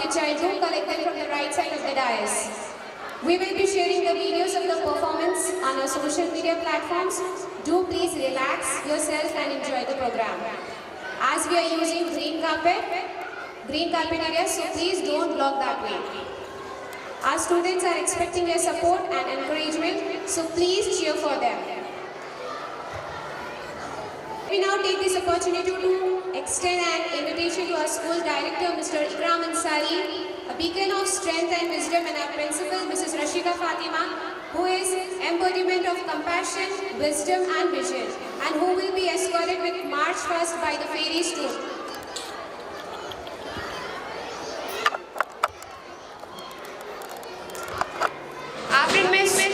which I do collected from the right side of the dais. We will be sharing the videos of the performance on our social media platforms. Do please relax yourself and enjoy the program. As we are using green carpet area, so please don't block that way. Our students are expecting your support and encouragement, so please cheer for them. We now take this opportunity to extend an invitation to our school director, Mr. Ikram Ansari, a beacon of strength and wisdom, and our principal, Mrs. Rashida Fatima, who is embodiment of compassion, wisdom and vision, and who will be escorted with March First by the Fairies Troupe. After Miss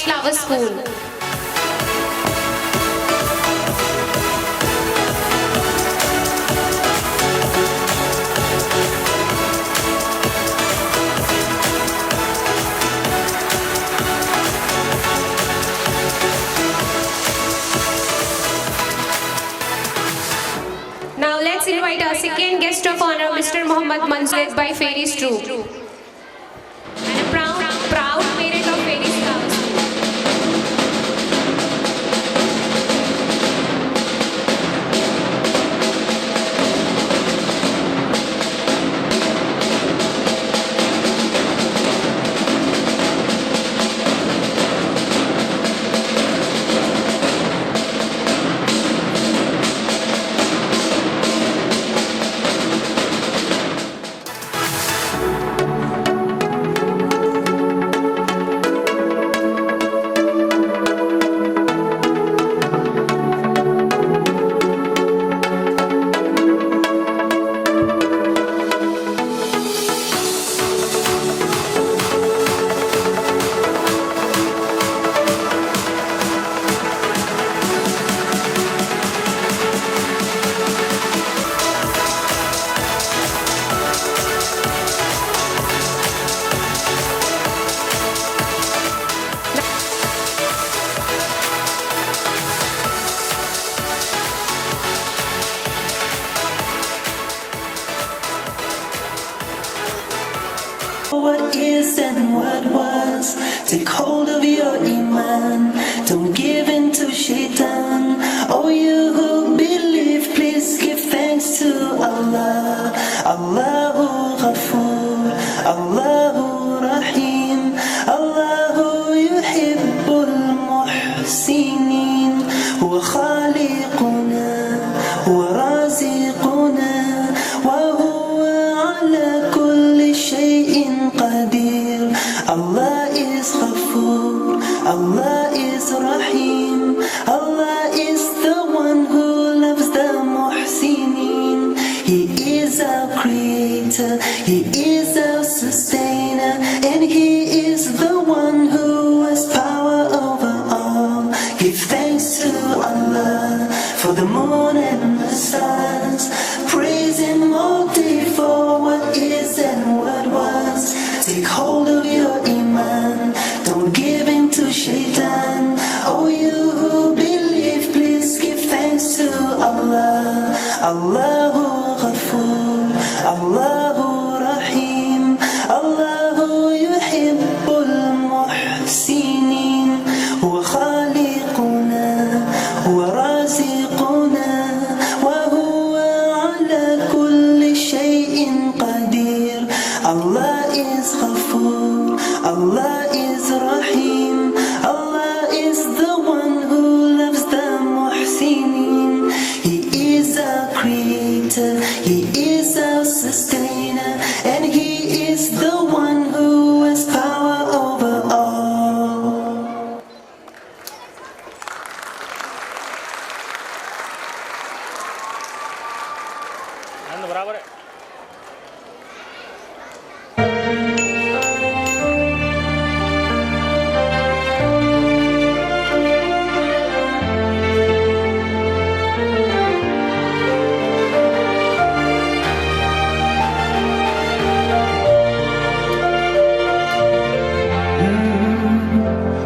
Flower School. Now let's invite our second guest of honor, Mr. Muhammad Manzoor, by Fairies Troupe. And a proud parent of Fairies Flower School. What is and what was, take hold of your iman, don't give in to shaitan. Oh, you who believe, please give thanks to Allah. الله غفور الله رحيم الله يحب المحسنين هو خالقنا هو رازقنا وهو على كل شيء قدير Allah is غفور Allah is Rahim Allah is the one who loves the muhsinin. He is our creator, He is our sustainer, and He is the one who has power over all. Give thanks to Allah for the moon and the stars. Praise Him all day for what is and what was. Take hold of your iman, don't give in to shaitan. Oh, you who believe, please give thanks to Allah. Allahu Ghafoor, Allahu Rahim, Allahu Yuhibbul Muhsinin. Huwa Khaliquna, Huwa Raziquna, wa Huwa ala kulli shay'in qadir. Allah is Ghafoor, Allah is Rahim, Allah is the one who loves the muhsinin. He is our creator, He is our sustainer, and He is the one who has power over all. ನಂದು ಬರಾಬರ್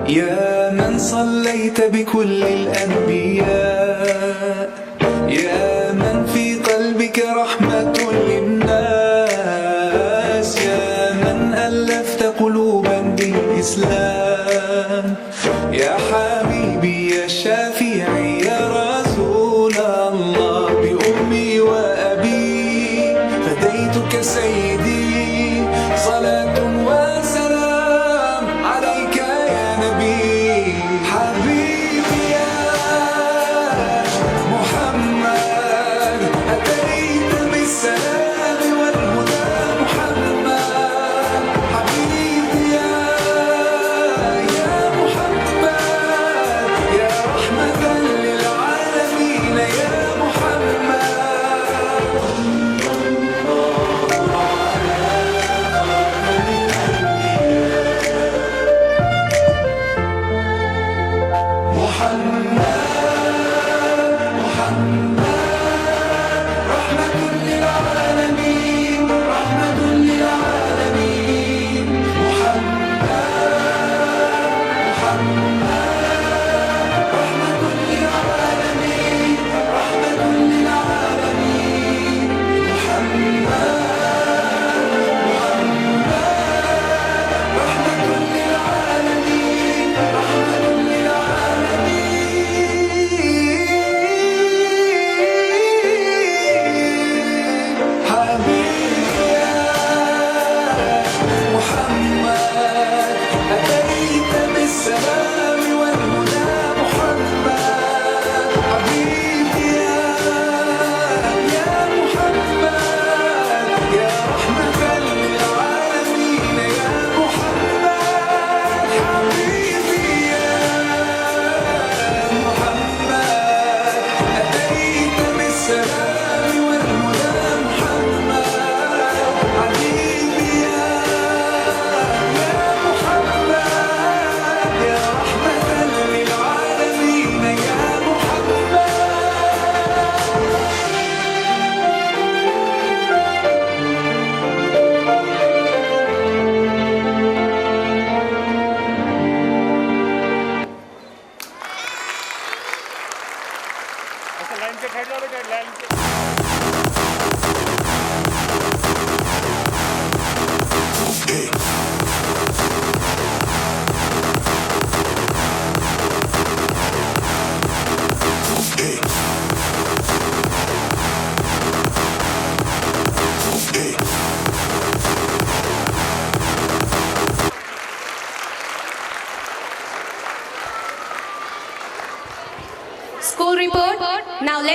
يا من صليت بكل الأنبياء يا من في قلبك رحمة للناس يا من ألفت قلوبا بالإسلام يا حبيبي يا شافعي يا رسول الله بأمي وأبي فديتك سيدي صلاة وسلام عليك يا نبي حبيبي يا محمد أتيت بالسلام والهدى محمد حبيبي يا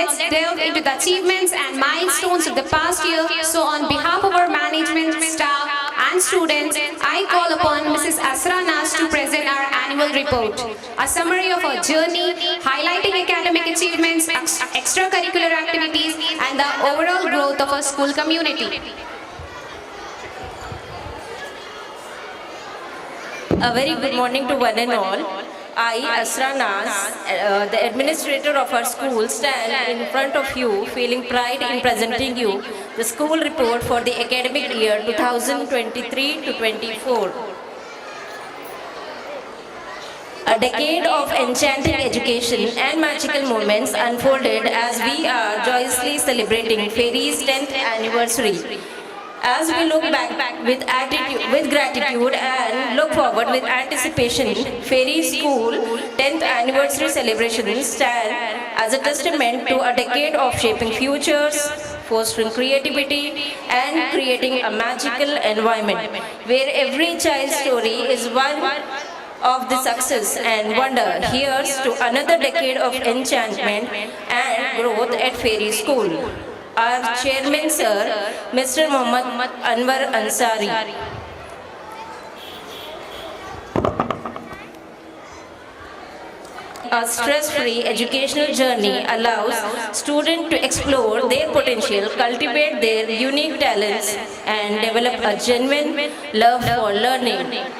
let's delve into the achievements and milestones of the past year. So on behalf of our management, staff and students, I call upon Mrs. Asra Nas to present our annual report. A summary of our journey, highlighting academic achievements, extracurricular activities and the overall growth of our school community. A very good morning to one and all. I, Asra Nas, the administrator of our school, stand in front of you feeling pride in presenting you the school report for the academic year 2023 to 24. A decade of enchanting education and magical moments unfolded as we are joyously celebrating Fairy's 10th anniversary. As we look back with gratitude and look forward with anticipation, Fairy School 10th anniversary celebrations stand as a testament to a decade of shaping futures, fostering creativity and creating a magical environment where every child's story is one of the success and wonder. Here's to another decade of enchantment and growth at Fairy School. Our chairman, sir, Mr. Mohammad Anwar Ansari. A stress-free educational journey allows students to explore their potential, cultivate their unique talents, and develop a genuine love for learning.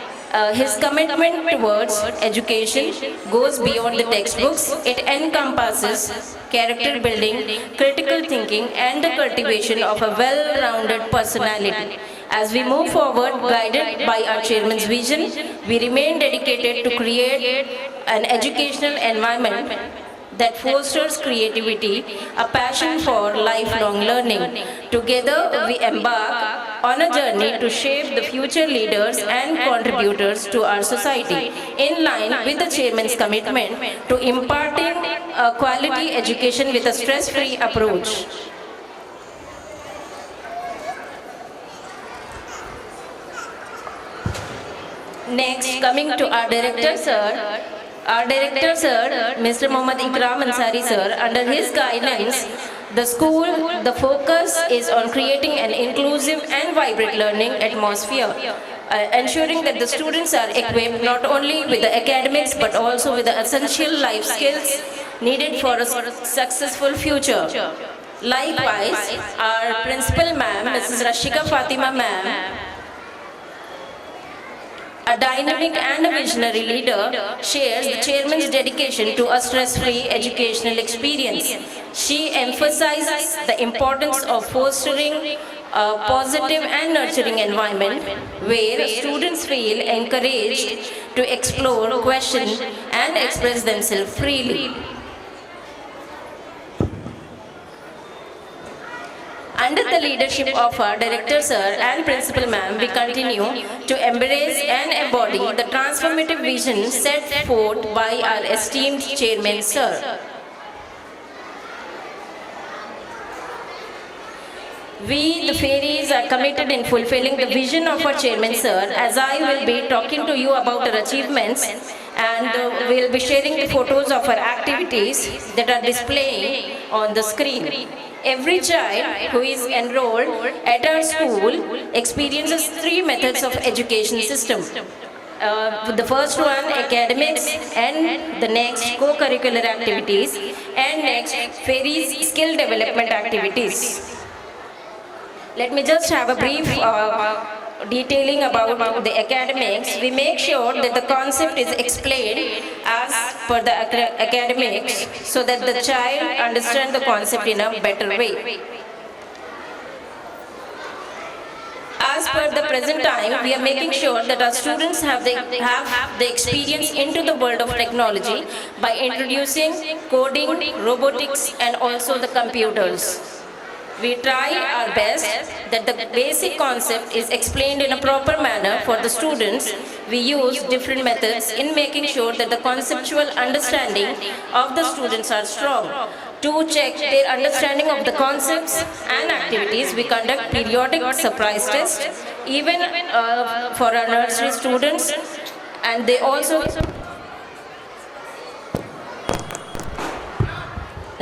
His commitment towards education goes beyond the textbooks. It encompasses character building, critical thinking, and the cultivation of a well-rounded personality. As we move forward, guided by our chairman's vision, we remain dedicated to create an educational environment that fosters creativity, a passion for lifelong learning. Together, we embark on a journey to shape the future leaders and contributors to our society, in line with the chairman's commitment to imparting a quality education with a stress-free approach. Next, coming to our director, sir. Our director, sir, Mr. Mohammad Ikram Ansari, sir, under his guidance, the focus is on creating an inclusive and vibrant learning atmosphere, ensuring that the students are equipped not only with the academics but also with the essential life skills needed for a successful future. Likewise, our principal ma'am, Mrs. Rashika Fatima ma'am, a dynamic and a visionary leader, shares the chairman's dedication to a stress-free educational experience. She emphasizes the importance of fostering a positive and nurturing environment where students feel encouraged to explore, question, and express themselves freely. Under the leadership of our director, sir, and principal ma'am, we continue to embrace and embody the transformative vision set forth by our esteemed chairman, sir. We, the Fairies, are committed in fulfilling the vision of our chairman, sir, as I will be talking to you about our achievements and we'll be sharing the photos of our activities that are displaying on the screen. Every child who is enrolled at our school experiences three methods of education system. The first one, academics, and the next, co-curricular activities, and next, Fairies skill development activities. Let me just have a brief detailing about the academics. We make sure that the concept is explained as per the academics so that the child understands the concept in a better way. As per the present time, we are making sure that our students have the experience into the world of technology by introducing coding, robotics, and also the computers. We try our best that the basic concept is explained in a proper manner for the students. We use different methods in making sure that the conceptual understanding of the students are strong. To check their understanding of the concepts and activities, we conduct periodic surprise tests, even for our nursery students, and they also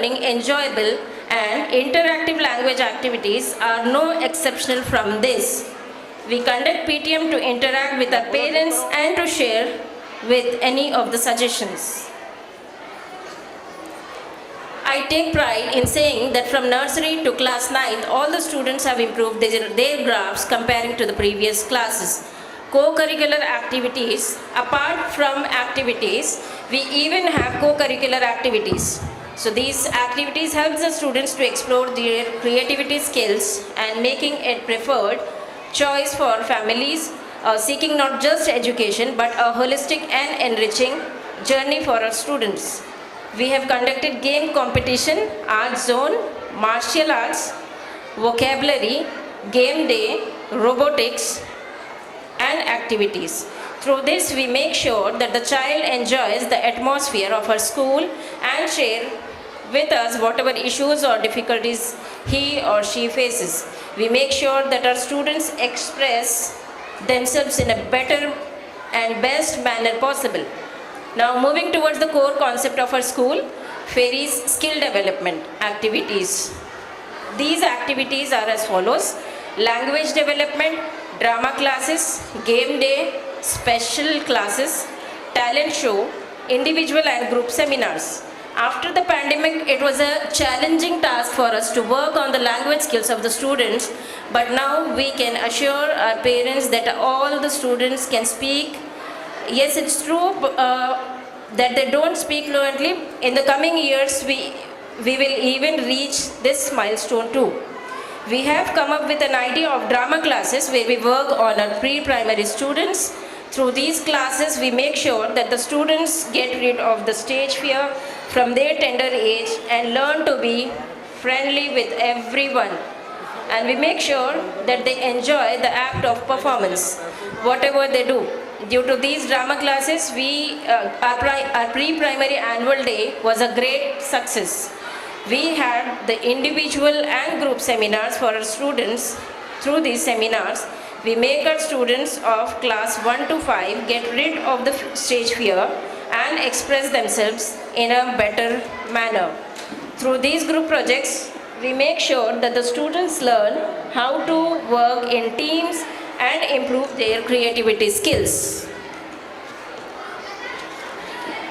learning enjoyable, and interactive language activities are no exceptional from this. We conduct PTM to interact with our parents and to share with any of the suggestions. I take pride in saying that from nursery to class 9th, all the students have improved their graphs comparing to the previous classes. Co-curricular activities, apart from activities, we even have co-curricular activities. So these activities help the students to explore their creativity skills and making it preferred choice for families seeking not just education but a holistic and enriching journey for our students. We have conducted game competition, art zone, martial arts, vocabulary, game day, robotics, and activities. Through this, we make sure that the child enjoys the atmosphere of our school and share with us whatever issues or difficulties he or she faces. We make sure that our students express themselves in a better and best manner possible. Now moving towards the core concept of our school, Fairies skill development activities. These activities are as follows: language development, drama classes, game day, special classes, talent show, individual and group seminars. After the pandemic, it was a challenging task for us to work on the language skills of the students, but now we can assure our parents that all the students can speak. Yes, it's true that they don't speak fluently. In the coming years, we will even reach this milestone too. We have come up with an idea of drama classes where we work on our pre-primary students. Through these classes, we make sure that the students get rid of the stage fear from their tender age and learn to be friendly with everyone. And we make sure that they enjoy the act of performance, whatever they do. Due to these drama classes, our pre-primary annual day was a great success. We had the individual and group seminars for our students. Through these seminars, we make our students of class 1 to 5 get rid of the stage fear and express themselves in a better manner. Through these group projects, we make sure that the students learn how to work in teams and improve their creativity skills.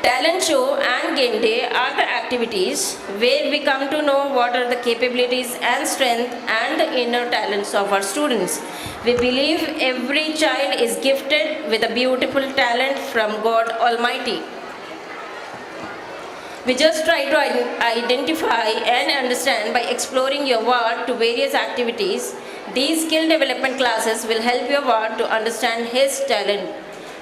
Talent show and game day are the activities where we come to know what are the capabilities and strength and the inner talents of our students. We believe every child is gifted with a beautiful talent from God Almighty. We just try to identify and understand by exploring your ward to various activities. These skill development classes will help your ward to understand his talent.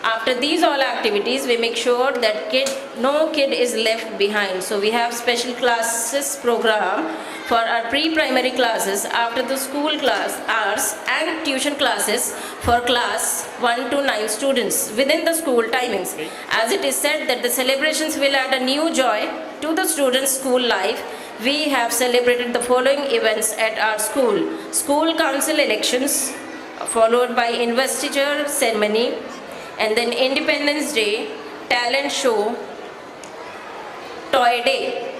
After these all activities, we make sure that no kid is left behind. So we have special classes program for our pre-primary classes after the school class hours and tuition classes for class 1 to 9 students within the school timings. As it is said that the celebrations will add a new joy to the students' school life, we have celebrated the following events at our school. School council elections followed by investiture ceremony, and then Independence Day, talent show, toy day,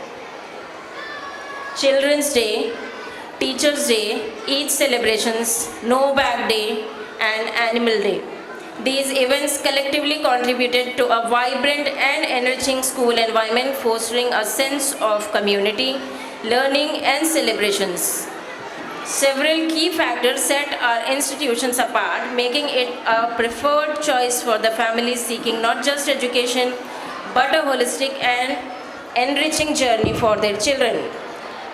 Children's Day, Teachers Day, Eid celebrations, No Bag Day, and Animal Day. These events collectively contributed to a vibrant and enriching school environment, fostering a sense of community, learning, and celebrations. Several key factors set our institutions apart, making it a preferred choice for the families seeking not just education, but a holistic and enriching journey for their children.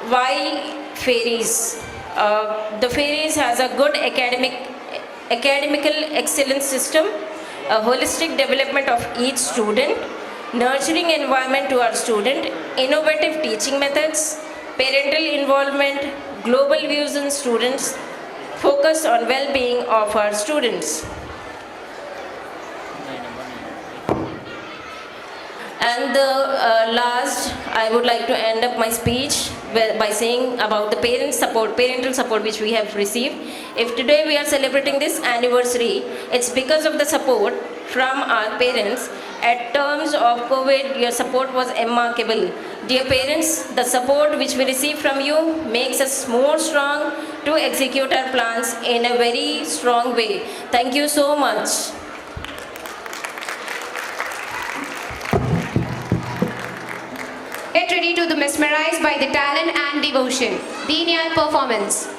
Why Fairies? The Fairies has a good academical excellence system, a holistic development of each student, nurturing environment to our student, innovative teaching methods, parental involvement, global views in students, focus on well-being of our students. And the last, I would like to end up my speech by saying about the parental support which we have received. If today we are celebrating this anniversary, it's because of the support from our parents. At terms of COVID, your support was remarkable. Dear parents, the support which we receive from you makes us more strong to execute our plans in a very strong way. Thank you so much. Get ready to be mesmerized by the talent and devotion. Deeniyat performance.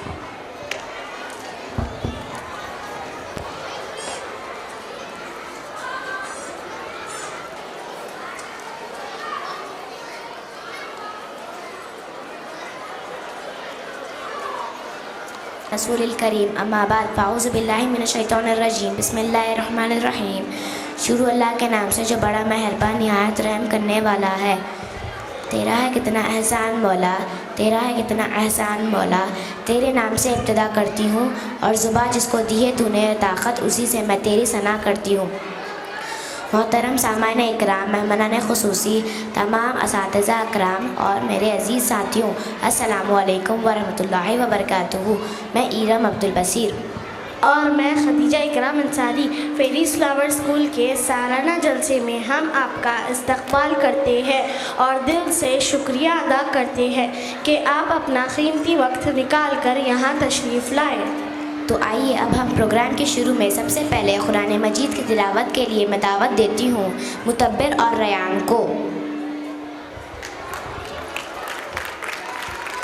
رسول الکریم اما بعد فاعوذ باللہ من الشیطان الرجیم بسم اللہ الرحمن الرحیم. شروع اللہ کے نام سے جو بڑا مہربان نہایت رحم کرنے والا ہے. تیرا ہے کتنا احسان مولا، تیرا ہے کتنا احسان مولا، تیرے نام سے ابتدا کرتی ہوں اور زباں جس کو دی ہے تو نے طاقت اسی سے میں تیری ثنا کرتی ہوں. محترم سامعین اکرام، مہمانان خصوصی، تمام اساتذہ اکرام اور میرے عزیز ساتھیوں، السلام علیکم ورحمۃ اللہ وبرکاتہ. میں ایرم عبدالبصیر اور میں خدیجہ اکرام انصاری. فیریز فلاور اسکول کے سالانہ جلسے میں ہم آپ کا استقبال کرتے ہیں اور دل سے شکریہ ادا کرتے ہیں کہ آپ اپنا قیمتی وقت نکال کر یہاں تشریف لائے. تو آئیے اب ہم پروگرام کے شروع میں سب سے پہلے قرآن مجید کی تلاوت کے لیے میں دعوت دیتی ہوں متبر اور ریان کو.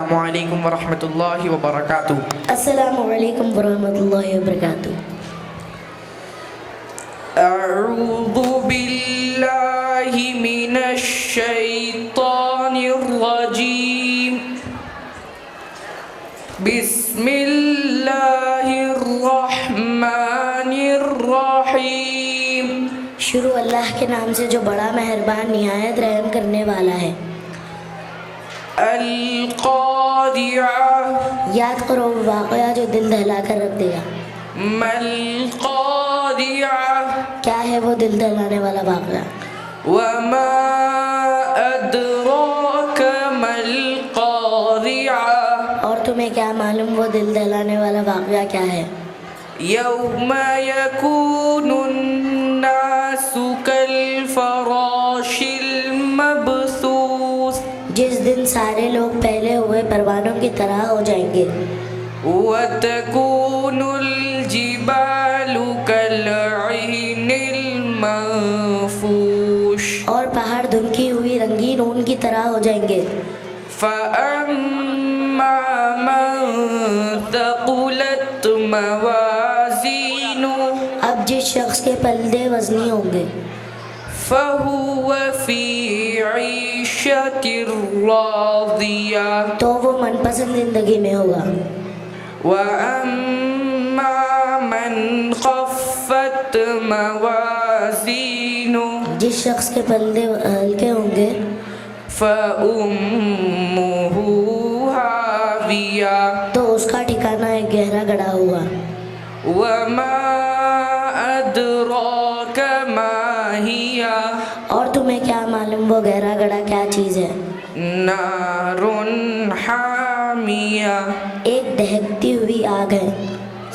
السلام علیکم ورحمۃ اللہ وبرکاتہ. السلام علیکم ورحمۃ اللہ وبرکاتہ. اعوذ باللہ من الشیطان الرجیم. بسم اللہ الرحمن الرحیم. شروع اللہ کے نام سے جو بڑا مہربان نہایت رحم کرنے والا ہے. القاریعہ. یاد کرو وہ واقعہ جو دل دہلا کر رکھ دے گا. ما القاریعہ. کیا ہے وہ دل دہلانے والا واقعہ؟ وما ادراک ما القاریعہ. اور تمہیں کیا معلوم وہ دل دہلانے والا واقعہ کیا ہے؟ یوم یکون الناس کالفراش المبثوث. جس دن سارے لوگ پھیلے ہوئے پروانوں کی طرح ہو جائیں گے. وتکون الجبال کالعہن المنفوش. اور پہاڑ دھمکی ہوئی رنگین اون کی طرح ہو جائیں گے. فَأَمَّا مَن ثَقُلَتْ مَوَازِينُهُ. اب جس شخص کے پلڑے وزنی ہوں گے فَهُوَ فِي عِيشَةٍ رَاضِيَةٍ. تو وہ من پسند زندگی میں ہوگا. وَأَمَّا مَنْ خَفَّتْ مَوَازِينُهُ. جس شخص کے پلڑے ہلکے ہوں گے فَأُمُّهُ هَاوِيَةٌ. تو اس کا ٹھکانہ ایک گہرا گڑھا ہوگا. وَمَا أَدْرَاكَ مَا هِيَ. اور تمہیں کیا معلوم وہ گہرا گڑھا کیا چیز ہے؟ نَارٌ حَامِيَةٌ. ایک دہکتی ہوئی آگ ہے.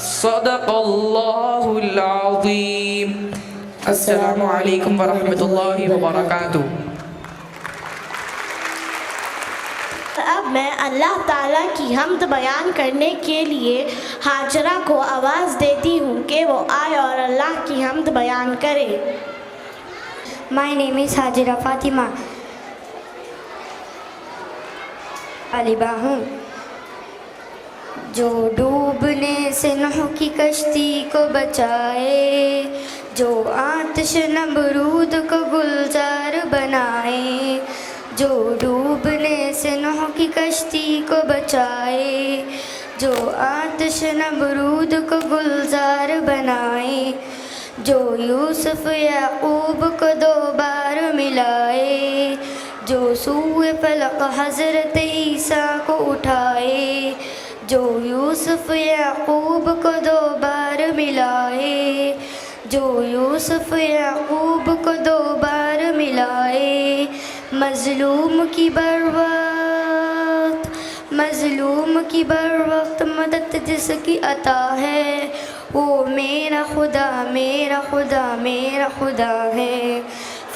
صدق اللہ العظیم. السلام علیکم ورحمۃ اللہ وبرکاتہ. اب میں اللہ تعالیٰ کی حمد بیان کرنے کے لیے حاجرہ کو آواز دیتی ہوں کہ وہ آئے اور اللہ کی حمد بیان کرے. My name is Hajira Fatima. طالبہ ہوں. جو ڈوبنے سے نوح کی کشتی کو بچائے، جو آتش نمرود کو گلزار بنائے، جو ڈوبنے سے نوح کی کشتی کو بچائے، جو آتش نمرود کو گلزار بنائے، جو یوسف یعقوب کو 2 بار ملائے، جو سوئے فلق حضرت عیسیٰ کو اٹھائے، جو یوسف یعقوب کو 2 بار ملائے، جو یوسف یعقوب کو 2 بار ملائے. مظلوم کی بر وقت مدد جس کی عطا ہے، وہ میرا خدا میرا خدا میرا خدا ہے.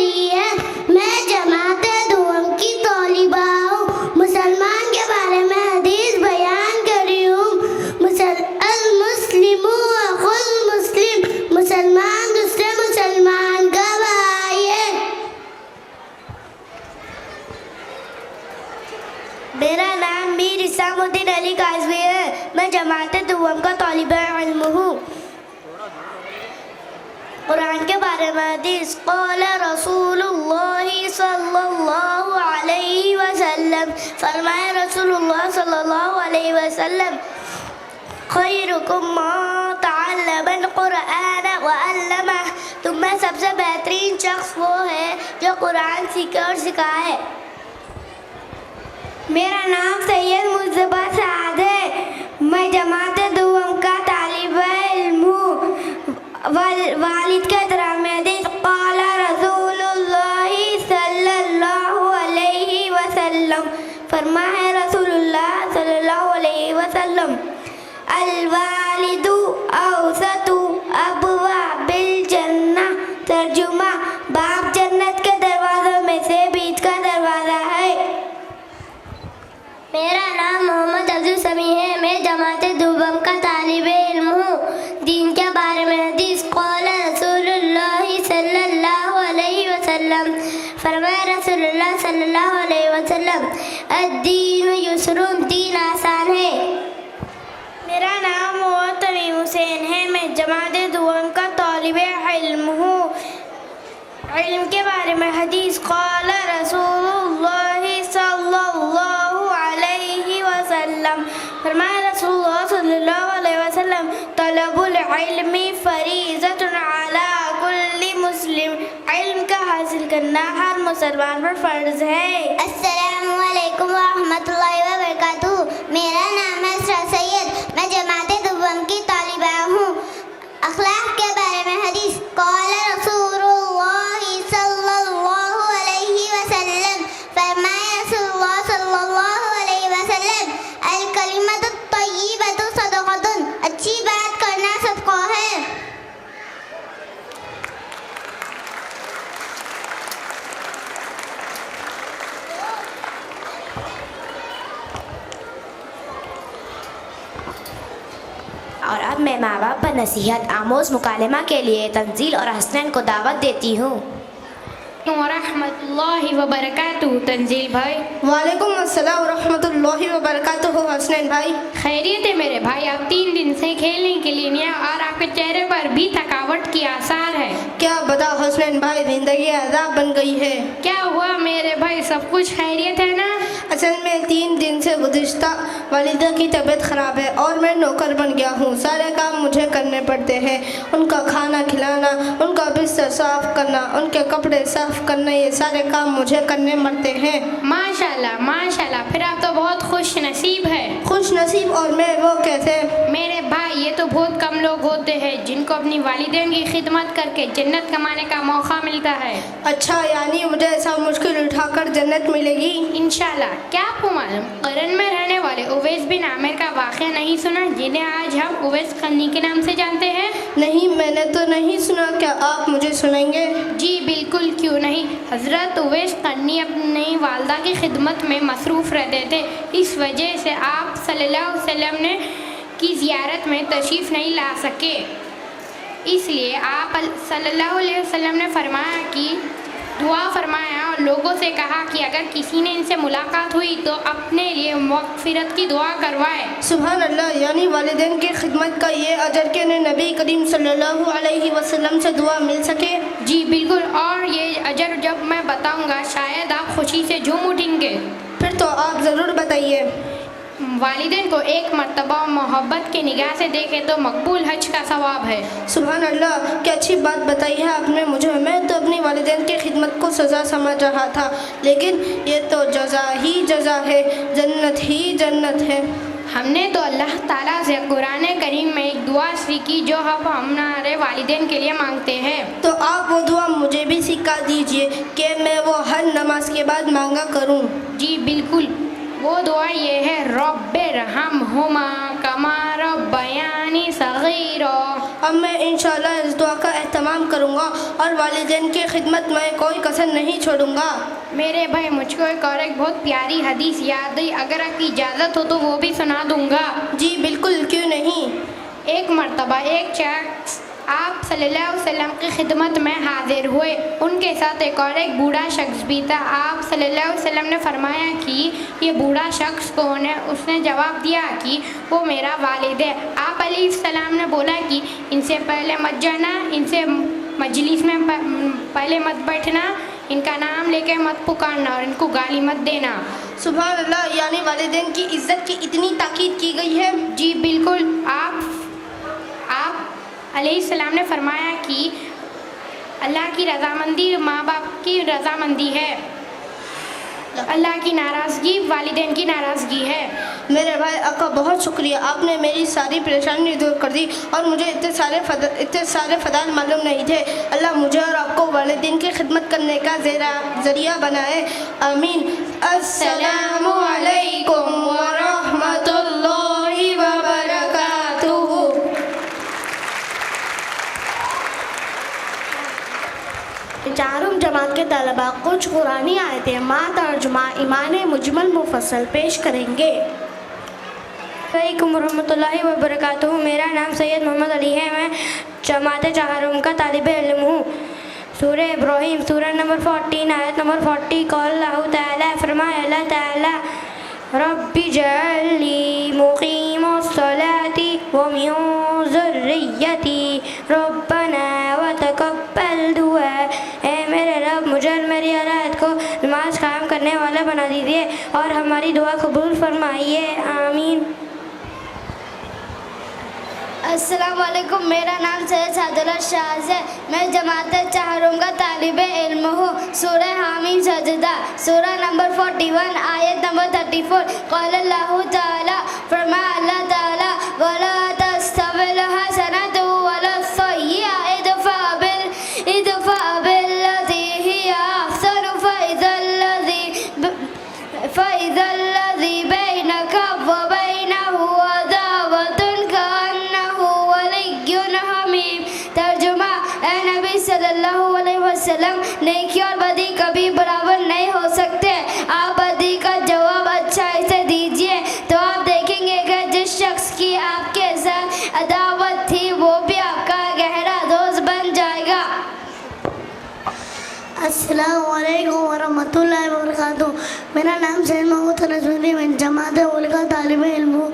کری ہے. میں جماعت دوم کی طالبہ ہوں. مسلمان کے بارے میں حدیث بیان کری ہوں. المسلم اخو المسلم, مسلمان دوسرے مسلمان کا بھائی ہے. میرا نام میر اسلام الدین علی قاضوی ہے. میں جماعت دوم کا طالب علم ہوں. قرآن کے بارے میں حدیث قال رسول اللہ صلی اللہ علیہ وسلم, فرمائے رسول اللہ صلی اللہ علیہ وسلم, خیرکم من تعلم القرآن وعلمہ, تم میں سب سے بہترین شخص وہ ہے جو قرآن سیکھے اور سکھائے. میرا نام سید مصطفیٰ سعد ہے. میں جماعت دوم کا طالب علم ہوں. والد کے احترام میں حدیث قال رسول اللہ صلی اللہ علیہ وسلم, فرمائے رسول اللہ صلی اللہ علیہ وسلم, الوالد اوسط ابواب الجنہ, ترجمہ باپ جنت کے دروازوں میں سے بیچ کا دروازہ ہے. میرا نام محمد افضل سمیع ہے. میں جماعت دوم کا طالب علم ہوں. دین کے بارے میں حدیث قال رسول اللہ صلی اللہ علیہ وسلم, فرمایا رسول اللہ صلی اللہ علیہ وسلم, الدین یسر, دین آسان ہے. میرا نام محمد تمیم حسین ہے. میں جماعت دوم کا طالب علم ہوں. علم کے بارے میں حدیث قال رسول اللہ صلی اللہ علیہ وسلم, فرمایا رسول اللہ صلی اللہ علیہ وسلم, طلب العلم فریضۃ علی کل مسلم, علم کا حاصل کرنا ہر مسلمان پر فرض ہے. السلام علیکم ورحمۃ اللہ وبرکاتہ. میرا نام ہے اسرا سید. میں جماعت دوم کی طالبہ ہوں. اخلاق کے بارے میں حدیث قال رسول اللہ صلی اللہ علیہ وسلم, فرمایا رسول اللہ صلی اللہ علیہ وسلم, الکلمۃ الطیبۃ صدقۃ, اچھی بات کرنا صدقہ ہے. اور اب میں ماں باپ پر نصیحت آموز مکالمہ کے لیے تنزیل اور حسنین کو دعوت دیتی ہوں. ورحمۃ اللہ وبرکاتہ. تنزیل بھائی. وعلیکم السلام ورحمۃ اللہ وبرکاتہ. حسنین بھائی. خیریت ہے میرے بھائی, آپ 3 دن سے کھیلنے کے لیے نہیں آئے اور آپ کے چہرے پر بھی تھکاوٹ کی آثار ہے. کیا بتا حسنین بھائی, زندگی عذاب بن گئی ہے. کیا ہوا میرے بھائی, سب کچھ خیریت ہے نا؟ اصل میں 3 دن سے گزشتہ والدہ کی طبیعت خراب ہے اور میں نوکر بن گیا ہوں. سارے کام مجھے کرنے پڑتے ہیں. ان کا کھانا کھلانا, ان کا بستر صاف کرنا, ان کے کپڑے صاف کرنا, یہ سارے کام مجھے کرنے پڑتے ہیں. ماشاءاللہ ماشاءاللہ, پھر آپ تو بہت خوش نصیب ہے. خوش نصیب اور میں وہ کیسے؟ میرے بھائی یہ تو بہت کم لوگ ہوتے ہیں جن کو اپنی والدین کی خدمت کر کے جنت کمانے کا موقع ملتا ہے. اچھا, یعنی مجھے ایسا مشکل اٹھا کر جنت ملے گی انشاءاللہ. کیا آپ کو معلوم, قرن میں رہنے والے اویس بن عامر کا واقعہ نہیں سنا, جنہیں آج ہم اویس قرنی کے نام سے جانتے ہیں؟ نہیں, میں نے تو نہیں سنا. کیا آپ مجھے سنائیں گے؟ جی بالکل, کیوں نہیں. حضرت اویس قرنی اپنی والدہ کی خدمت میں مصروف رہتے تھے. اس وجہ سے آپ صلی اللہ علیہ وسلم کی زیارت میں تشریف نہیں لا سکے. اس لیے آپ صلی اللہ علیہ وسلم نے دعا فرمایا اور لوگوں سے کہا کہ اگر کسی نے ان سے ملاقات ہوئی تو اپنے لیے مغفرت کی دعا کروائے. سبحان اللہ, یعنی والدین کی خدمت کا یہ اجر کہ نبی کریم صلی اللہ علیہ وسلم سے دعا مل سکے. جی بالکل, اور یہ اجر جب میں بتاؤں گا شاید آپ خوشی سے جھوم اٹھیں گے. پھر تو آپ ضرور بتائیے. والدین کو ایک مرتبہ محبت کی نگاہ سے دیکھے تو مقبول حج کا ثواب ہے. سبحان اللہ, کیا اچھی بات بتائی ہے آپ نے مجھے. میں تو اپنی والدین کی خدمت کو سزا سمجھ رہا تھا, لیکن یہ تو جزا ہی جزا ہے, جنت ہی جنت ہے. ہم نے تو اللہ تعالیٰ سے قرآن کریم میں ایک دعا سیکھی جو ہم ہمارے والدین کے لیے مانگتے ہیں. تو آپ وہ دعا مجھے بھی سکھا دیجئے کہ میں وہ ہر نماز کے بعد مانگا کروں. جی بالکل, وہ دعا یہ ہے, رب ارحمہما کما ربیانی صغیرا. اب میں انشاءاللہ اس دعا کا اہتمام کروں گا اور والدین کی خدمت میں کوئی کسر نہیں چھوڑوں گا۔ میرے بھائی مجھ کو ایک اور بہت پیاری حدیث یاد آئی، اگر آپ کی اجازت ہو تو وہ بھی سنا دوں گا۔ جی بالکل، کیوں نہیں۔ ایک مرتبہ ایک شخص آپ صلی اللہ علیہ وسلم کی خدمت میں حاضر ہوئے، ان کے ساتھ ایک بوڑھا شخص بھی تھا۔ آپ صلی اللہ علیہ وسلم نے فرمایا کہ یہ بوڑھا شخص کون ہے؟ اس نے جواب دیا کہ وہ میرا والد ہے۔ آپ علیہ السلام نے بولا کہ ان سے پہلے مت جانا، ان سے مجلس میں پہلے مت بیٹھنا، ان کا نام لے کے مت پکارنا اور ان کو گالی مت دینا۔ سبحان اللہ، یعنی والدین کی عزت کی اتنی تاکید کی گئی ہے؟ جی بالکل۔ آپ علیہ السلام نے فرمایا کہ اللہ کی رضامندی ماں باپ کی رضامندی ہے، اللہ کی ناراضگی والدین کی ناراضگی ہے۔ میرے بھائی آقا بہت شکریہ، آپ نے میری ساری پریشانی دور کر دی اور مجھے اتنے سارے فضائل معلوم نہیں تھے۔ اللہ مجھے اور آپ کو والدین کی خدمت کرنے کا ذریعہ بنائے، آمین۔ السلام علیکم ورحمۃ اللہ وبرکاتہ۔ چہارم جماعت کے طلباء کچھ قرآنی آیتیں مع ترجمہ ایمان مجمل مفصل پیش کریں گے۔ علیکم ورحمۃ اللہ وبرکاتہ۔ میرا نام سید محمد علی ہے، میں جماعت چہارم کا طالب علم ہوں۔ سورہ ابراہیم سورہ نمبر 14 آیت نمبر 40۔ قال اللہ تعالیٰ، فرمایا اللہ تعالیٰ، رب اجعل لی مقیم الصلاۃ ومن ذریتی ربنا وتقبل دعاء۔ اے میرے رب، مجھے اور میری اولاد کو نماز قائم کرنے والا بنا دیجیے اور ہماری دعا قبول فرمائیے، آمین۔ السلام علیکم، میرا نام سید سعد اللہ شاز ہے، میں جماعت چہارم کا طالب علم ہوں۔ سورہ حامیم سجدہ سورہ نمبر 41 آیت نمبر 34۔ قال اللہ تعالیٰ، فرمایا اللہ تعالیٰ، وَلَا تَسْتَوِي الْحَسَنَةُ وَلَا السَّيِّئَةُ ادْفَعْ بِالَّتِي هِيَ أَحْسَنُ فَإِذَا الَّذِي بَيْنَكَ وَبَيْنَهُ عَدَاوَةٌ كَأَنَّهُ وَلِيٌّ حَمِيمٌ۔ ترجمہ، اے نبی صلی اللہ علیہ وسلم، نیکی اور بدی کبھی برابر نہیں ہو سکتے، آپ بدی کا جواب اچھائی سے دیجیے تو آپ دیکھیں گے کہ جس شخص کی آپ کے ساتھ عداوت تھی وہ بھی آپ کا گہرا دوست بن جائے گا۔ السلام علیکم ورحمۃ اللہ وبرکاتہ۔ میرا نام سید محمود نسوندی، میں جماعت اول کا طالب علم ہوں۔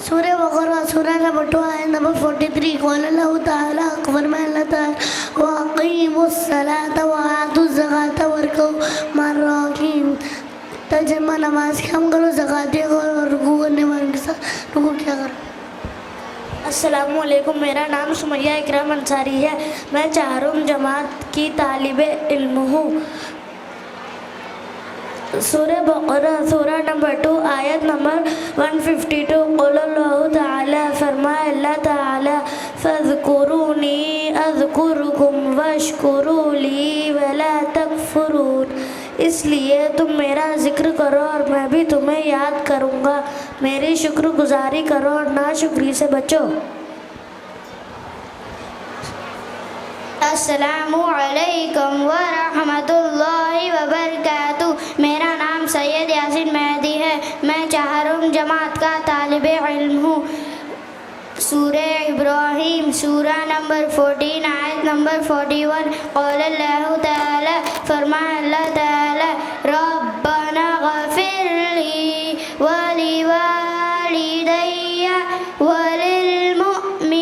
سورہ بقرہ سورہ نمبر 2 آیت نمبر 43۔ قال اللہ تعالیٰ، فرمایا اللہ تعالیٰ، وَأَقِیمُوا الصَّلَاةَ وَآتُوا الزَّکَاةَ وَارْکَعُوا مَعَ الرَّاکعِینَ۔ ترجمہ، نماز قائم کرو، زکوٰۃ دیا کرو اور رکوع کرنے والوں کے ساتھ رکوع کیا کرو۔ السلام علیکم، میرا نام سمیہ اکرام انصاری ہے، میں چہارم جماعت کی طالب علم ہوں۔ سورہ بقرہ سورہ نمبر 2 آیت نمبر 152۔ قول اللہ تعالیٰ، فرمایا اللہ تعالیٰ، فَاذْكُرُونِي أَذْكُرْكُمْ وَاشْكُرُوا لِي وَلَا تَكْفُرُونَ۔ اس لیے تم میرا ذکر کرو اور میں بھی تمہیں یاد کروں گا، میری شکر گزاری کرو اور ناشکری سے بچو۔ السلام علیکم ورحمۃ اللہ وبرکاتہ۔ میرا نام سید یاسین مہدی ہے، میں چہارم جماعت کا طالب علم ہوں۔ سورہ ابراہیم سورہ نمبر 14 آیت نمبر 41۔ قول اللہ تعالیٰ، فرمایا اللہ تعالیٰ، ربنا اغفر لی ولی والدی وللمؤمنین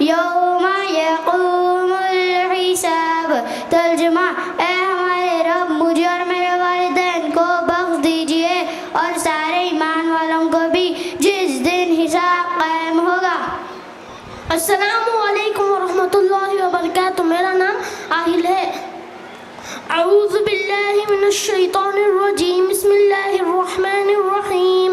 یوم یقوم الحساب۔ ترجمہ، اے ہمارے رب، مجھے اور میرے والدین کو بخش دیجیے اور سارے ایمان والوں کو بھی جس دن حساب قائم ہوگا۔ السلام علیکم ورحمۃ اللہ وبرکاتہ۔ میرا نام عاہل ہے۔ اعوذ باللہ من الشیطان الرجیم، بسم اللہ الرحمن الرحیم۔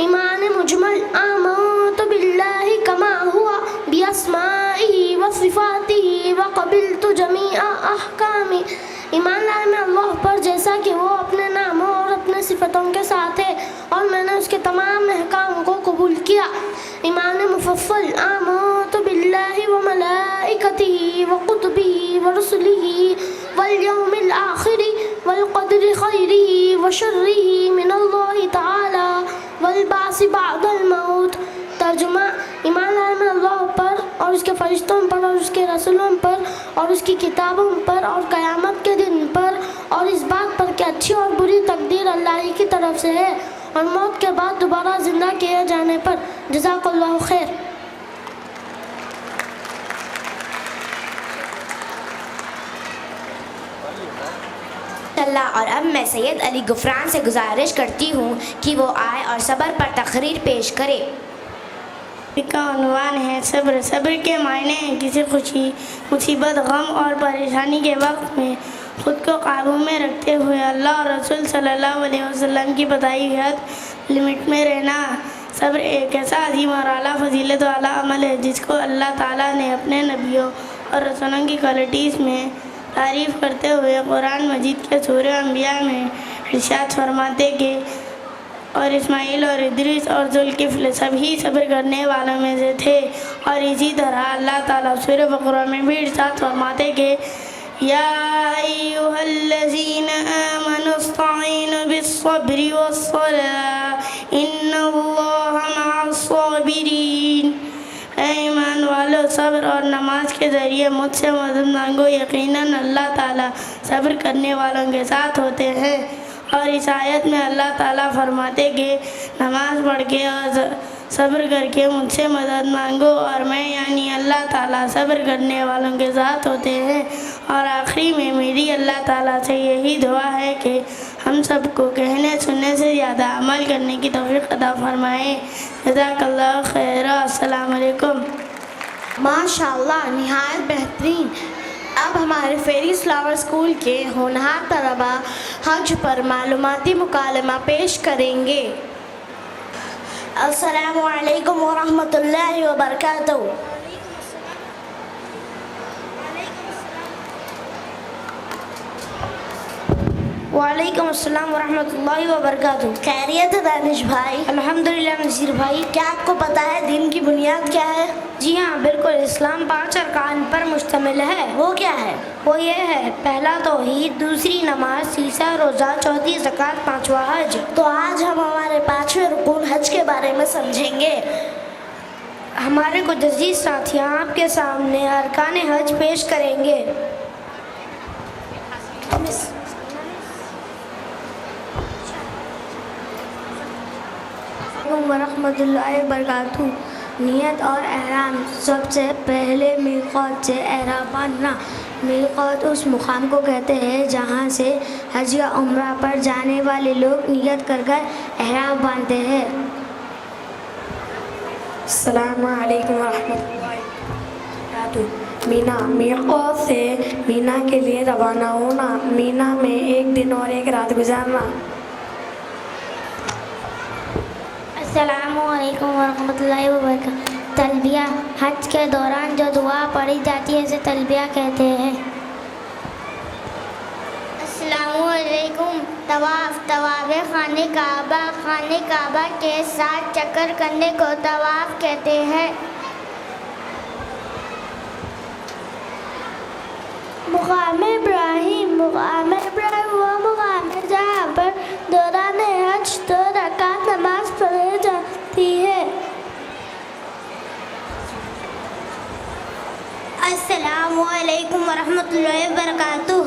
ایمان مجمل، آمنت باللہ کما ہوا باسمائہ وصفاتہ وقبلت جمیع احکامہ۔ ایمان لائے میں اللہ پر جیسا کہ وہ اپنے ناموں اور اپنے صفتوں کے ساتھ ہے، اور میں نے اس کے تمام احکام کو قبول کیا۔ ایمان مفصل، آمنت باللہ وكتبه ورسله واليوم الآخر والقدر خيره وشره من الله تعالى والبعث بعد الموت. ترجمہ: ایمان لانے میں اللہ پر اور اس کے فرشتوں پر اور اس کے رسولوں پر اور اس کی کتابوں پر اور قیامت کے دن پر اور اس بات پر کہ اچھی اور بری تقدیر اللہ ہی کی طرف سے ہے اور موت کے بعد دوبارہ زندہ کیے جانے پر. جزاک اللہ خیر. اللہ. اور اب میں سید علی غفران سے گزارش کرتی ہوں کہ وہ آئے اور صبر پر تقریر پیش کرے. کا عنوان ہے صبر. صبر کے معنی ہیں کسی خوشی، مصیبت، غم اور پریشانی کے وقت میں خود کو قابو میں رکھتے ہوئے اللہ اور رسول صلی اللہ علیہ وسلم کی بتائی ہوئی حد لمٹ میں رہنا. صبر ایک ایسا عظیم اور اعلیٰ فضیلت والا عمل ہے جس کو اللہ تعالیٰ نے اپنے نبیوں اور رسولوں کی کوالٹیز میں تعریف کرتے ہوئے قرآن مجید کے سورہ انبیاء میں ارشاد فرماتے کہ اور اسماعیل اور ادریس اور ذوالکفل سبھی صبر کرنے والوں میں سے تھے. اور اسی طرح اللہ تعالیٰ سورہ بقرہ میں بھی ارشاد فرماتے کہ یا ایھا الذین آمنوا استعینوا بالصبر والصلاۃ ان اللہ مع الصابرین. اے ایمان والو، صبر اور نماز کے ذریعے مجھ سے مدد مانگو، یقیناً اللہ تعالیٰ صبر کرنے والوں کے ساتھ ہوتے ہیں. اور اس آیت میں اللہ تعالیٰ فرماتے کہ نماز پڑھ کے اور صبر کر کے مجھ سے مدد مانگو، اور میں یعنی اللہ تعالیٰ صبر کرنے والوں کے ساتھ ہوتے ہیں. اور آخری میں میری اللہ تعالیٰ سے یہی دعا ہے کہ ہم سب کو کہنے سننے سے زیادہ عمل کرنے کی توفیق عطا فرمائے. جزاک اللہ خیر. السلام علیکم. ماشاء اللہ، نہایت بہترین. اب ہمارے فیریز فلاور اسکول کے ہونہار طلبہ حج پر معلوماتی مکالمہ پیش کریں گے. السلام علیکم ورحمۃ اللہ وبرکاتہ. وعلیکم السلام ورحمۃ اللہ وبرکاتہ. خیریت ہے دانش بھائی؟ الحمدللہ نذیر بھائی. کیا آپ کو پتہ ہے دین کی بنیاد کیا ہے؟ جی ہاں بالکل، اسلام 5 ارکان پر مشتمل ہے. وہ کیا ہے؟ وہ یہ ہے: پہلا توحید، دوسری نماز، تیسرا روزہ، چوتھی زکوٰۃ، پانچواں حج. تو آج ہم ہمارے 5ویں رکن حج کے بارے میں سمجھیں گے. ہمارے کچھ عزیز ساتھیاں آپ کے سامنے ارکان حج پیش کریں گے. ورحمۃ اللہ وبرکاتہ. نیت اور احرام. سب سے پہلے میقات سے احرام باندھنا. میقات اس مقام کو کہتے ہیں جہاں سے حج یا عمرہ پر جانے والے لوگ نیت کر کر احرام باندھتے ہیں. السلام علیکم ورحمۃ اللہ وبرکاتہ. مینا. میقات سے مینا کے لیے روانہ ہونا. مینا میں 1 دن اور 1 رات گزارنا. السلام علیکم ورحمۃ اللہ وبرکاتہ. تلبیہ. حج کے دوران جو دعا پڑھی جاتی ہے اسے تلبیہ کہتے ہیں. السلام علیکم. طواف. طواف خانہ کعبہ. خانہ کعبہ کے ساتھ چکر کرنے کو طواف کہتے ہیں. مقام ابراہیم. مقام ابراہیم وہ مقام ہے جہاں پر دوران حج 2 رکعت نماز پڑھی جاتی ہے. السلام علیکم ورحمۃ اللہ وبرکاتہ.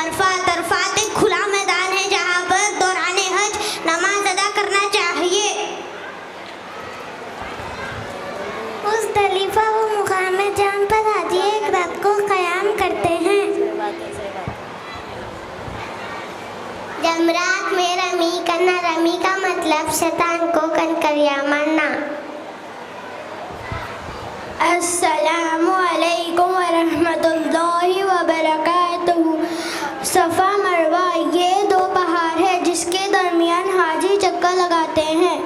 عرفات. عرفات ایک کھلا میدان ہے جہاں پر دوران حج نماز ادا کرنا چاہیے. مزدلفہ وہ مقام ہے جہاں پر حاجی 1 رات کو قیام کرتے ہیں. جمرات میں رمی کرنا. رمی کا مطلب شیطان کو کنکریاں مارنا. السلام علیکم ورحمۃ اللہ وبرکاتہ. صفا مروہ یہ 2 پہاڑ ہے جس کے درمیان حاجی چکر لگاتے ہیں.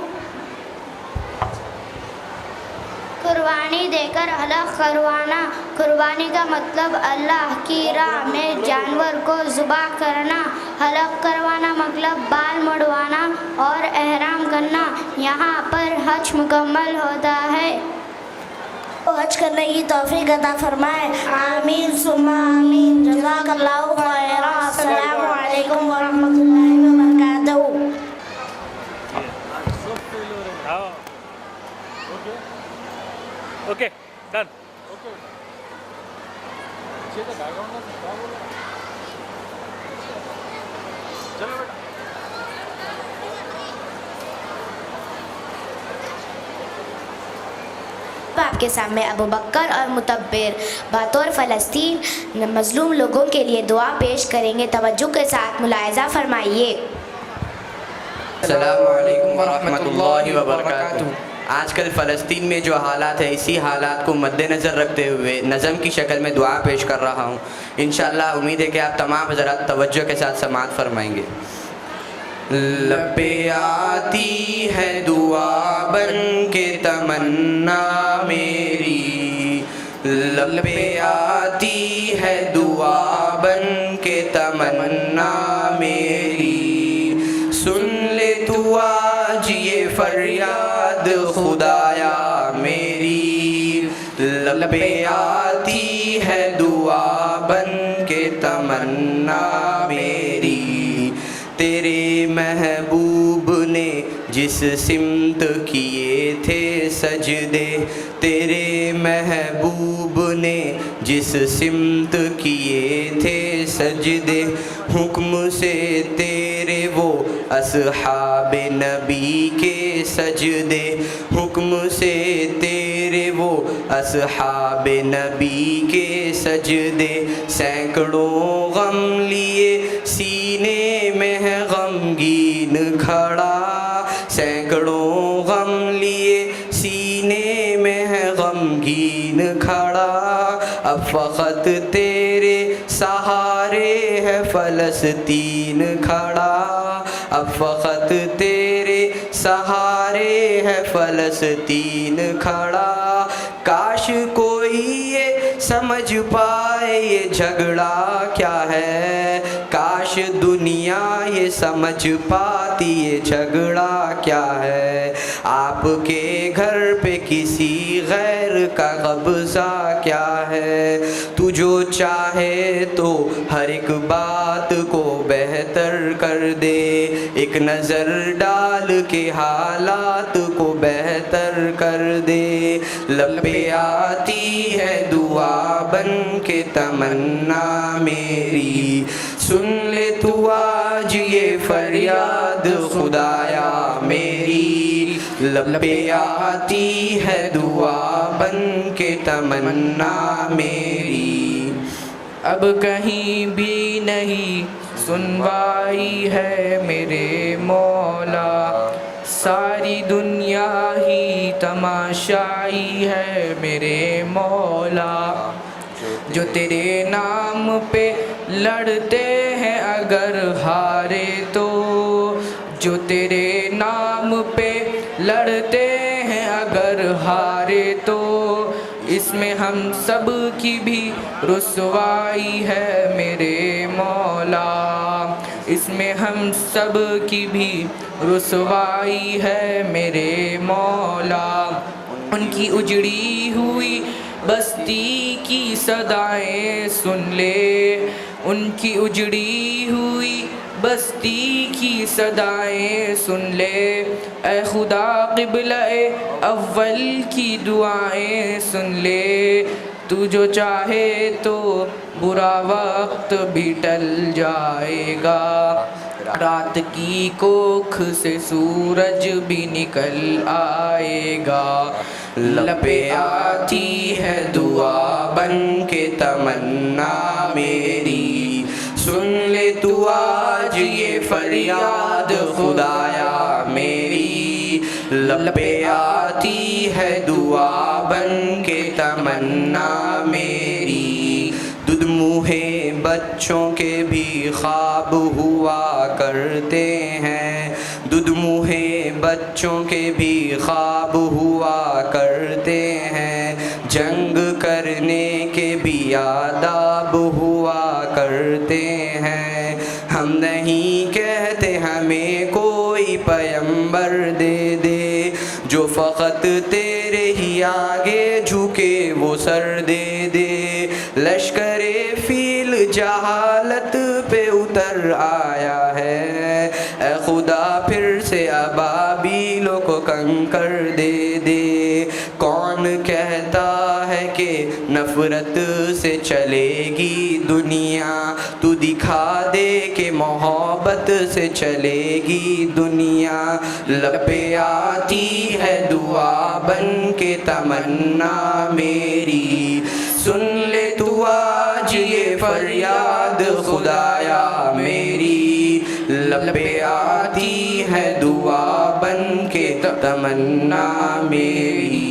قربانی دے کر حلق کروانا. قربانی کا مطلب اللہ کی راہ میں جانور کو ذبح کرنا. حلق کروانا مطلب بال مڑوانا اور احرام کرنا. یہاں پر حج مکمل ہوتا ہے. हज करने की तौफीक अता फरमाए। आमीन सुम्मा आमीन। जज़ाकल्लाहु खैरा। अस्सलामु अलैकुम व रहमतुल्लाहि व बरकातहू। Okay done. चलो बेटा। आपके सामने अबू बकर और मुतब्बिर बतौर फ़लस्तीन मज़लूम लोगों के लिए दुआ पेश करेंगे। तवज्जो के साथ मुलाहिज़ा फरमाइए। अस्सलामु अलैकुम वरहमतुल्लाहि वबरकातुहू। आजकल फ़लस्तीन में जो हालात है, इसी हालात को मद्देनज़र रखते हुए नज़म की शक्ल में दुआ पेश कर रहा हूँ। इंशाअल्लाह उम्मीद है कि आप तमाम हज़रात तवज्जो के साथ समाअत फरमाएंगे। लब पे आती है दुआ बन के तमन्ना मेरी, लब पे आती है दुआ बन के तमन्ना मेरी, सुन ले तू आज ये फरियाद खुदाया मेरी, लब पे आती है दुआ बन के तमन्ना मेरी। तेरे महबूब ने जिस सिमत किए थे सजदे, तेरे महबूब ने जिस सिमत किए थे सजदे, हुक्म से तेरे वो असहाब नबी के सजदे, हुक्म से तेरे वो असहाब नबी के सजदे, सैकड़ों गम लिए सीने में है गमगीन खड़ा, सैकड़ों गम लिए सीने में है गमगीन खड़ा, अब फ़क़त तेरे सहारे है फ़लस्तीन खड़ा, अब फ़क़त तेरे सहारे है फ़लस्तीन खड़ा। काश कोई ये समझ पाए ये झगड़ा क्या है, काश दुनिया ये समझ पाती ये झगड़ा क्या है। आपके घर पे किसी गैर का कब्ज़ा क्या है, तू जो चाहे तो हर एक बात को बेहतर कर दे, एक नज़र डाल के हालात को बेहतर कर दे। लब पे आती है दुआ बन के तमन्ना मेरी, सुन ले तू आज ये फरियाद खुदाया मेरी, लब पे आती है दुआ बन के तमन्ना मेरी। अब कहीं भी नहीं सुनवाई है मेरे मौला, सारी दुनिया ही तमाशाई है मेरे मौला, जो तेरे नाम पे लड़ते हैं अगर हारे तो, जो तेरे नाम पे लड़ते हैं अगर हारे तो, इसमें हम सब की भी रुसवाई है मेरे मौला, इसमें हम सब की भी रुसवाई है मेरे मौला। उनकी उजड़ी हुई बस्ती की सदाएं सुन ले, उनकी उजड़ी हुई बस्ती की सदाएं सुन ले, ऐ खुदा क़िबला-ए अव्वल की दुआएं सुन ले, तू जो चाहे तो बुरा वक्त भी टल जाएगा, रात की कोख से सूरज भी निकल आएगा। लब पे आती है दुआ बन के तमन्ना मेरी, सुन ले तू आज ये फरियाद खुदाया मेरी, लब पे आती है दुआ बन के तमन्ना मेरी। दुधमुहे बच्चों के भी ख्वाब हुआ करते हैं, दुधमुहे बच्चों के भी ख्वाब हुआ करते हैं, जंग करने के भी आदाब हुआ करते हैं। हम नहीं कहते हमें कोई पैगंबर दे दे, जो फ़क़त तेरे ही आगे झुके کے وہ سر دے دے. لشکر فیل جہالت پہ اتر آیا ہے, اے خدا پھر سے ابابیلوں کو کنکر دے دے. کون کہتا ہے کہ نفرت سے چلے گی دنیا, تو دکھا دے کہ محبت سے چلے گی دنیا. لب پہ آتی ہے دعا بن کے تمنا میری, سن لے تو آج یہ فریاد خدایا میری. لب پہ آتی ہے دعا بن کے تمنا میری.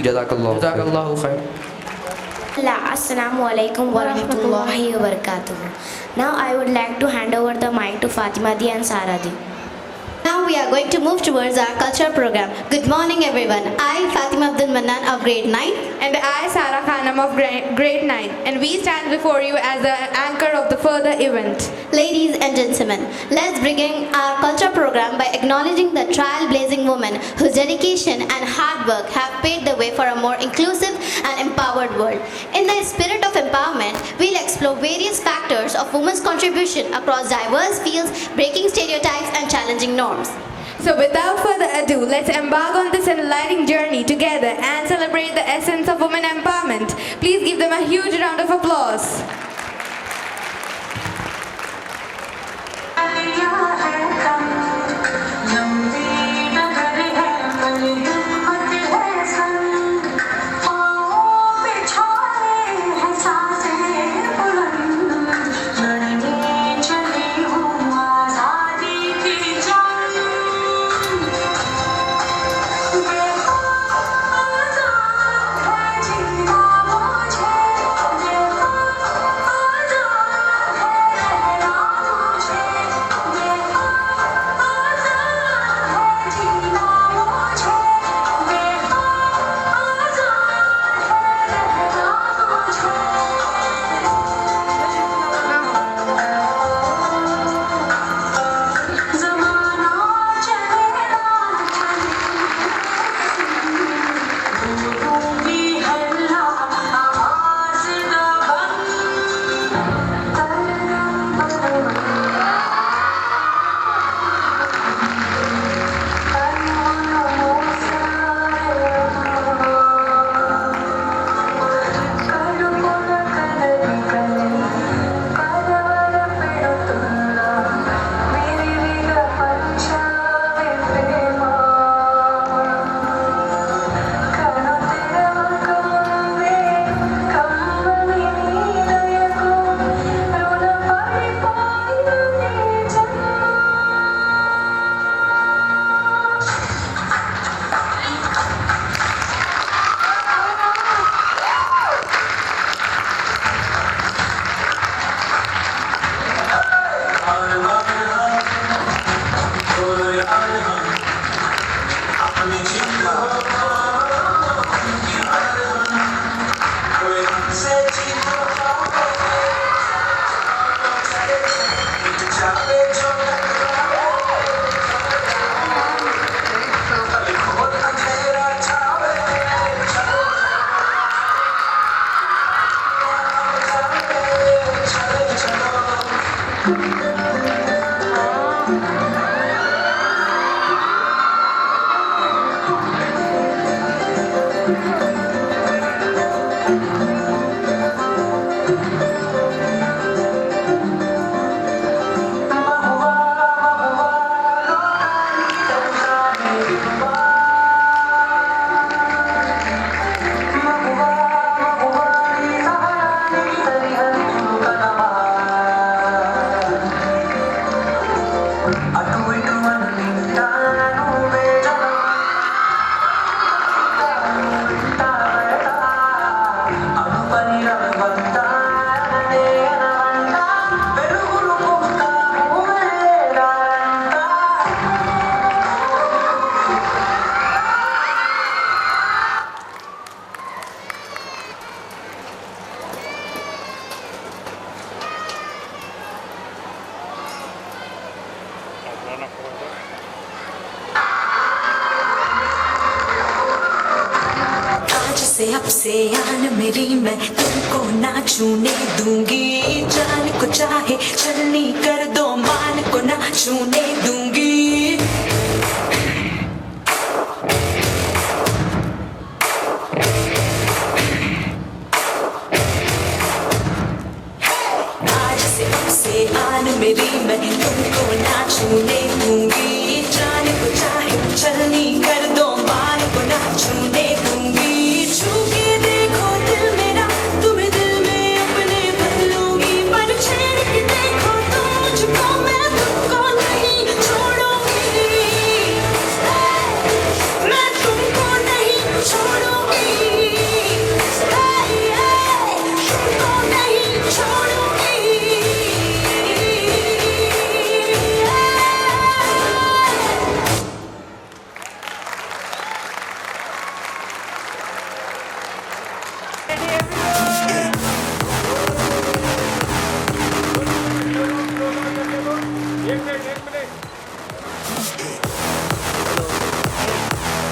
جزاک اللہ خیر. Assalamu alaikum wa rahmatullahi wa barakatuh. Now I would like to hand over the mic to Fatima Di and Sara Di. Now we are going to move towards our culture program. Good morning everyone. I Fatima Abdul Mannan of grade 9 and I Sara Khanam of grade 9, and we stand before you as the anchor of the further event. Ladies and gentlemen, let's begin our culture program by acknowledging the trailblazing women whose dedication and hard work have paved the way for a more inclusive and empowered world. In the spirit of empowerment, we'll explore various factors of women's contribution across diverse fields, breaking stereotypes and challenging norms. So without further ado, let's embark on this enlightening journey together and celebrate the essence of women empowerment. Please give them a huge round of applause. से आन मेरी मैं तुमको ना छूने दूंगी जान को चाहे चलनी कर दो मान को ना छूने दूंगी आज से आन मेरी मैं तुमको ना छूने